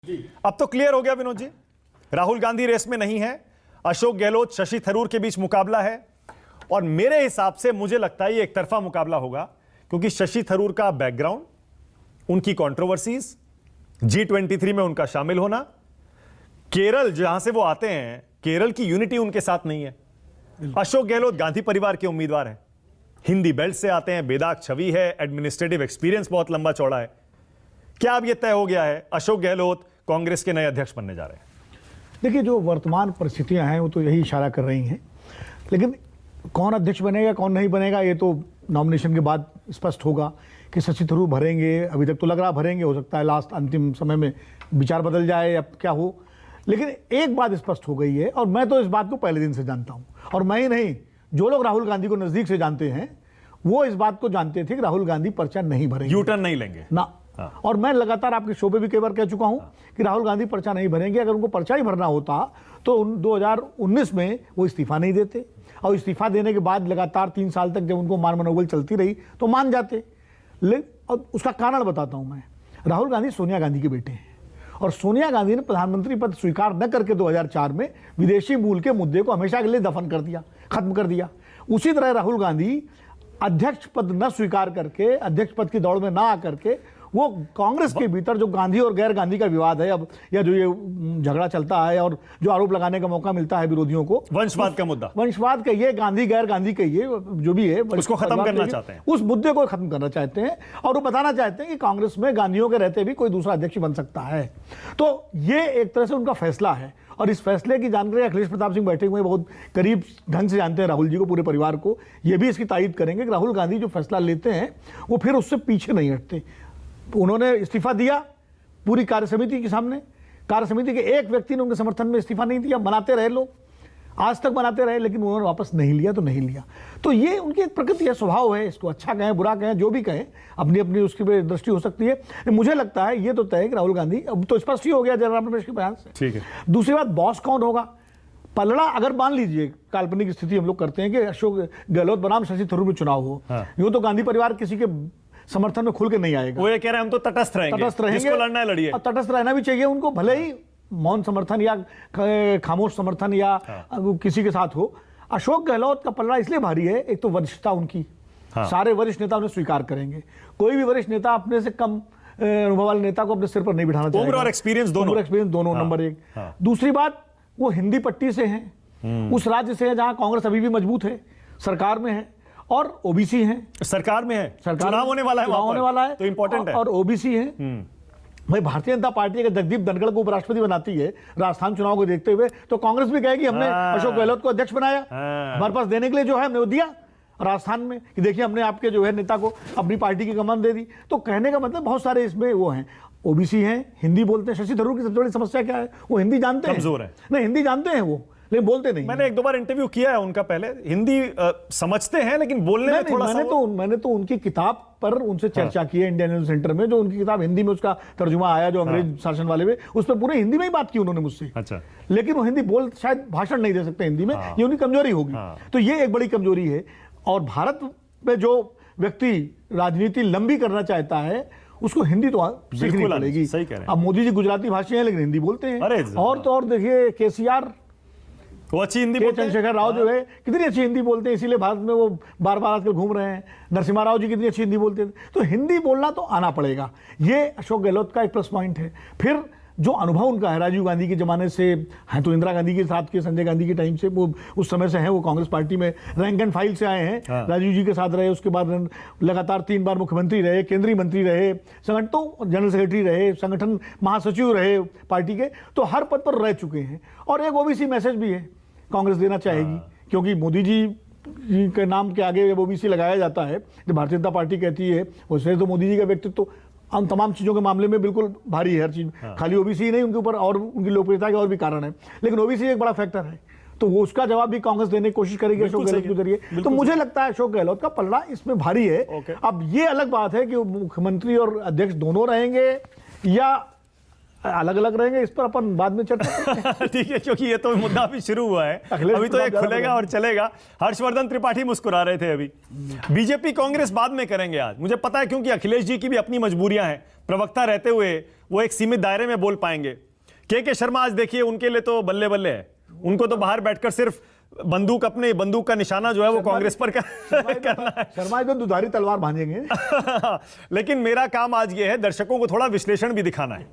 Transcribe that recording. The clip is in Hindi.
अब तो क्लियर हो गया विनोद जी, राहुल गांधी रेस में नहीं है, अशोक गहलोत शशि थरूर के बीच मुकाबला है। और मेरे हिसाब से मुझे लगता है ये एक तरफा मुकाबला होगा, क्योंकि शशि थरूर का बैकग्राउंड, उनकी कंट्रोवर्सीज, G23 में उनका शामिल होना, केरल जहां से वो आते हैं, केरल की यूनिटी उनके साथ नहीं है। अशोक गहलोत गांधी परिवार के उम्मीदवार हैं, हिंदी बेल्ट से आते हैं, बेदाग छवि है, एडमिनिस्ट्रेटिव एक्सपीरियंस बहुत लंबा चौड़ा है। क्या अब यह तय हो गया है अशोक गहलोत कांग्रेस के नए अध्यक्ष बनने जा रहे हैं? देखिए, जो वर्तमान परिस्थितियां हैं वो तो यही इशारा कर रही हैं, लेकिन कौन अध्यक्ष बनेगा कौन नहीं बनेगा ये तो नॉमिनेशन के बाद स्पष्ट होगा। कि शशि थरूर भरेंगे, अभी तक तो लग रहा भरेंगे, हो सकता है लास्ट अंतिम समय में विचार बदल जाए या क्या हो, लेकिन एक बात स्पष्ट हो गई है, और मैं तो इस बात को पहले दिन से जानता हूँ, और मैं ही नहीं, जो लोग राहुल गांधी को नजदीक से जानते हैं वो इस बात को जानते थे कि राहुल गांधी पर्चा नहीं भरेंगे, यू टर्न नहीं लेंगे ना। और मैं लगातार आपके शो पे भी कई बार कह चुका हूं कि राहुल गांधी पर्चा नहीं भरेंगे। अगर उनको पर्चा ही भरना होता तो 2019 में वो इस्तीफा नहीं देते, और इस्तीफा देने के बाद लगातार 3 साल तक जब उनको मान मनोबल चलती रही तो मान जाते। और उसका कारण बताता हूं मैं। राहुल गांधी सोनिया गांधी के बेटे हैं, और सोनिया गांधी ने प्रधानमंत्री पद स्वीकार न करके 2004 में विदेशी मूल के मुद्दे को हमेशा के लिए दफन कर दिया, खत्म कर दिया। उसी तरह राहुल गांधी अध्यक्ष पद न स्वीकार करके, अध्यक्ष पद की दौड़ में ना आकर के, वो कांग्रेस के भीतर जो गांधी और गैर गांधी का विवाद है अब, या जो ये झगड़ा चलता है और जो आरोप लगाने का मौका मिलता है विरोधियों को, वंशवाद का मुद्दा, वंशवाद कहिए, गांधी गैर गांधी कहिए, जो भी है उसको खत्म करना चाहते हैं, उस मुद्दे को खत्म करना चाहते हैं, और वो बताना चाहते हैं कि कांग्रेस में गांधियों के रहते भी कोई दूसरा अध्यक्ष बन सकता है। तो ये एक तरह से उनका फैसला है, और इस फैसले की जानकारी अखिलेश प्रताप सिंह बैठे हुए बहुत करीब ढंग से जानते हैं राहुल जी को, पूरे परिवार को। ये भी इसकी तारीफ करेंगे कि राहुल गांधी जो फैसला लेते हैं वो फिर उससे पीछे नहीं हटते। उन्होंने इस्तीफा दिया पूरी कार्यसमिति के सामने, कार्यसमिति के एक व्यक्ति ने उनके समर्थन में इस्तीफा नहीं दिया, बनाते रहे लोग, आज तक बनाते रहे, लेकिन उन्होंने वापस नहीं लिया तो नहीं लिया। तो ये उनकी एक प्रकृति है, स्वभाव है, इसको अच्छा कहें बुरा कहें जो भी कहें, अपनी अपनी उसकी दृष्टि हो सकती है। मुझे लगता है ये तो तय है कि राहुल गांधी, अब तो स्पष्ट ही हो गया जयराम रमेश के बयान से। ठीक है। दूसरी बात, बॉस कौन होगा? पलड़ा, अगर मान लीजिए काल्पनिक स्थिति हम लोग करते हैं कि अशोक गहलोत बनाम शशि थरूर में चुनाव हो, यूं तो गांधी परिवार किसी के समर्थन में खुल के नहीं आएगा। वो ये कह रहे हैं हम तो तटस्थ रहेंगे, जिसको लड़ना है लड़िए। और तटस्थ रहना भी चाहिए उनको, भले ही मौन समर्थन या खामोश समर्थन या किसी के साथ हो। अशोक गहलोत का पलड़ा इसलिए भारी है, एक तो वरिष्ठता उनकी, सारे वरिष्ठ नेता उन्हें स्वीकार करेंगे, कोई भी वरिष्ठ नेता अपने से कम अनुभव वाले नेता को अपने सिर पर नहीं बिठाना चाहिए। उम्र और एक्सपीरियंस दोनों, नंबर एक। दूसरी बात, वो हिंदी पट्टी से हैं, उस राज्य से है जहां कांग्रेस अभी भी मजबूत है, सरकार में है, और ओबीसी हैं, सरकार में है, चुनाव होने वाला है, तो इंपॉर्टेंट है, और ओबीसी हैं। भाई, भारतीय जनता पार्टी अगर जगदीप धनखड़ को उपराष्ट्रपति बनाती है राजस्थान चुनाव को देखते हुए, तो कांग्रेस भी कहेगी हमने अशोक गहलोत को अध्यक्ष बनाया, हमारे पास देने के लिए जो है हमने वो दिया राजस्थान में, कि देखिए हमने आपके जो है नेता को अपनी पार्टी की कमान दे दी। तो कहने का मतलब बहुत सारे इसमें वो हैं, ओबीसी हैं, हिंदी बोलते हैं। शशि थरूर की सबसे बड़ी समस्या क्या है? वो हिंदी जानते हैं, कमजोर है। नहीं, हिंदी जानते हैं वो, लेकिन बोलते नहीं। मैंने 1-2 बार इंटरव्यू किया है उनका, पहले हिंदी समझते हैं लेकिन बोलने में थोड़ा सा। मैंने तो उनकी किताब पर उनसे चर्चा की है इंडियन न्यूज सेंटर में, जो उनकी किताब हिंदी में उसका तर्जुमा आया जो अंग्रेज शासन वाले में, उस पर पूरे हिंदी में ही बात की उन्होंने मुझसे। अच्छा। लेकिन वो हिंदी बोल, शायद भाषण नहीं दे सकते हिंदी में, ये उनकी कमजोरी होगी। तो ये एक बड़ी कमजोरी है। और भारत में जो व्यक्ति राजनीति लंबी करना चाहता है उसको हिंदी तो सीखनी पड़ेगी। अब मोदी जी गुजराती भाषी हैं लेकिन हिंदी बोलते हैं। और तो और देखिए केसीआर, वो अच्छी हिंदी बोलते हैं। चंद्रशेखर राव जो है कितनी अच्छी हिंदी बोलते हैं, इसीलिए भारत में वो बार बार आजकल घूम रहे हैं। नरसिम्हा राव जी कितनी अच्छी हिंदी बोलते हैं। तो हिंदी बोलना तो आना पड़ेगा, ये अशोक गहलोत का एक प्लस पॉइंट है। फिर जो अनुभव उनका है, राजीव गांधी के जमाने से है, तो इंदिरा गांधी के साथ के, संजय गांधी के टाइम से, वो उस समय से हैं, वो कांग्रेस पार्टी में रैंक एंड फाइल से आए हैं। राजीव जी के साथ रहे, उसके बाद लगातार 3 बार मुख्यमंत्री रहे, केंद्रीय मंत्री रहे, संगठन जनरल सेक्रेटरी रहे, संगठन महासचिव रहे पार्टी के, तो हर पद पर रह चुके हैं। और एक ओबीसी मैसेज भी है कांग्रेस देना चाहेगी, क्योंकि मोदी जी के नाम के आगे जब ओबीसी लगाया जाता है, जब भारतीय जनता पार्टी कहती है, उससे तो मोदी जी का व्यक्तित्व हम तमाम चीज़ों के मामले में बिल्कुल भारी है, हर चीज़। खाली ओबीसी ही नहीं, उनके ऊपर और उनकी लोकप्रियता के और भी कारण है, लेकिन ओबीसी एक बड़ा फैक्टर है। तो वो उसका जवाब भी कांग्रेस देने की कोशिश करेगी अशोक गहलोत के जरिए। तो मुझे लगता है अशोक गहलोत का पलड़ा इसमें भारी है। अब ये अलग बात है कि मुख्यमंत्री और अध्यक्ष दोनों रहेंगे या अलग अलग रहेंगे, इस पर अपन बाद में चर्चा। ठीक है, क्योंकि ये तो मुद्दा भी शुरू हुआ है, अभी तो ये खुलेगा और चलेगा। हर्षवर्धन त्रिपाठी मुस्कुरा रहे थे अभी। बीजेपी कांग्रेस बाद में करेंगे आज, मुझे पता है, क्योंकि अखिलेश जी की भी अपनी मजबूरियां हैं, प्रवक्ता रहते हुए वो एक सीमित दायरे में बोल पाएंगे। के शर्मा आज देखिए, उनके लिए तो बल्ले बल्ले है, उनको तो बाहर बैठकर सिर्फ अपने बंदूक का निशाना जो है वो कांग्रेस पर करना है। शर्मा तो दुधारी तलवार भांजेंगे। लेकिन मेरा काम आज ये है दर्शकों को थोड़ा विश्लेषण भी दिखाना है।